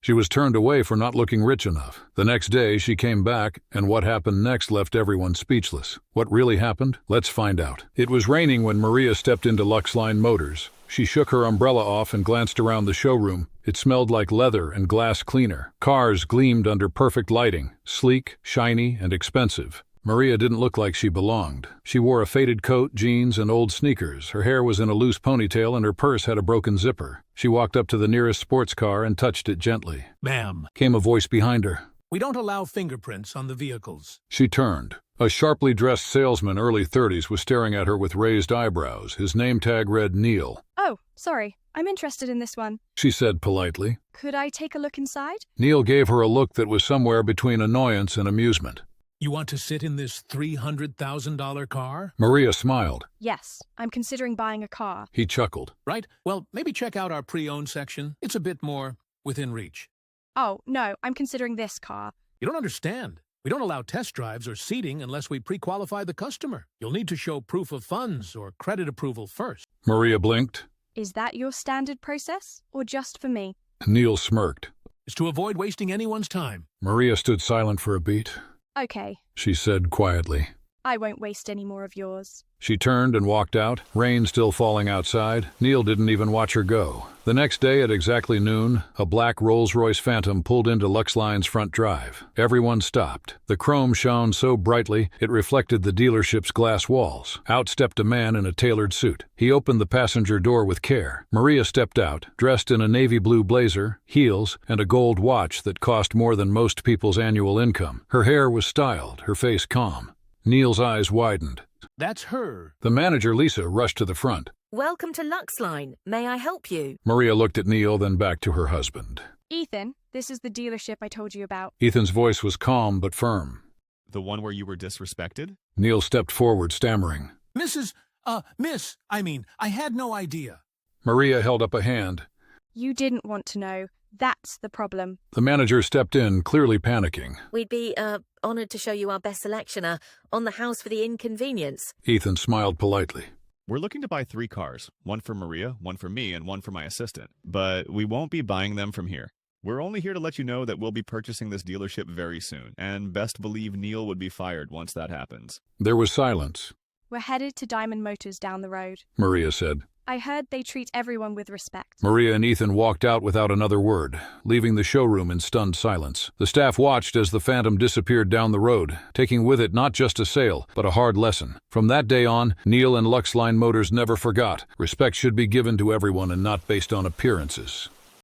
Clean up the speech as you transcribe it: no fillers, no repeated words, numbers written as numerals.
She was turned away for not looking rich enough. The next day, she came back, and what happened next left everyone speechless. What really happened? Let's find out. It was raining when Maria stepped into Luxline Motors. She shook her umbrella off and glanced around the showroom. It smelled like leather and glass cleaner. Cars gleamed under perfect lighting, sleek, shiny, and expensive. Maria didn't look like she belonged. She wore a faded coat, jeans, and old sneakers. Her hair was in a loose ponytail and her purse had a broken zipper. She walked up to the nearest sports car and touched it gently. "Ma'am, Came a voice behind her. we don't allow fingerprints on the vehicles." She turned. A sharply dressed salesman, early 30s, was staring at her with raised eyebrows. His name tag read Neil. "Oh, sorry. I'm interested in this one. She said politely. Could I take a look inside?" Neil gave her a look that was somewhere between annoyance and amusement. "You want to sit in this $300,000 car? Maria smiled. Yes, I'm considering buying a car. He chuckled. Right? Well, maybe check out our pre-owned section. It's a bit more within reach." Oh, no, I'm considering this car. You don't understand. We don't allow test drives or seating unless we pre-qualify the customer. You'll need to show proof of funds or credit approval first. Maria blinked. Is that your standard process, or just for me? Neil smirked. It's to avoid wasting anyone's time. Maria stood silent for a beat. Okay, She said quietly. I won't waste any more of yours. She turned and walked out, rain still falling outside. Neil didn't even watch her go. The next day at exactly noon, a black Rolls-Royce Phantom pulled into Luxline's front drive. Everyone stopped. The chrome shone so brightly it reflected the dealership's glass walls. Out stepped a man in a tailored suit. He opened the passenger door with care. Maria stepped out, dressed in a navy blue blazer, heels, and a gold watch that cost more than most people's annual income. Her hair was styled, her face calm. Neil's eyes widened. That's her. The manager, Lisa, rushed to the front. Welcome to Luxline. May I help you? Maria looked at Neil, then back to her husband. Ethan, this is the dealership I told you about. Ethan's voice was calm but firm. The one where you were disrespected? Neil stepped forward, stammering. Miss, I had no idea. Maria held up a hand. You didn't want to know. That's the problem. The manager stepped in, clearly panicking. We'd be, honored to show you our best selection, on the house for the inconvenience. Ethan smiled politely. We're looking to buy 3 cars, one for Maria, one for me, and one for my assistant. But we won't be buying them from here. We're only here to let you know that we'll be purchasing this dealership very soon, and best believe Neil would be fired once that happens. There was silence. We're headed to Diamond Motors down the road. Maria said. I heard they treat everyone with respect. Maria and Ethan walked out without another word, leaving the showroom in stunned silence. The staff watched as the Phantom disappeared down the road, taking with it not just a sale, but a hard lesson. From that day on, Neil and Luxline Motors never forgot. Respect should be given to everyone and not based on appearances.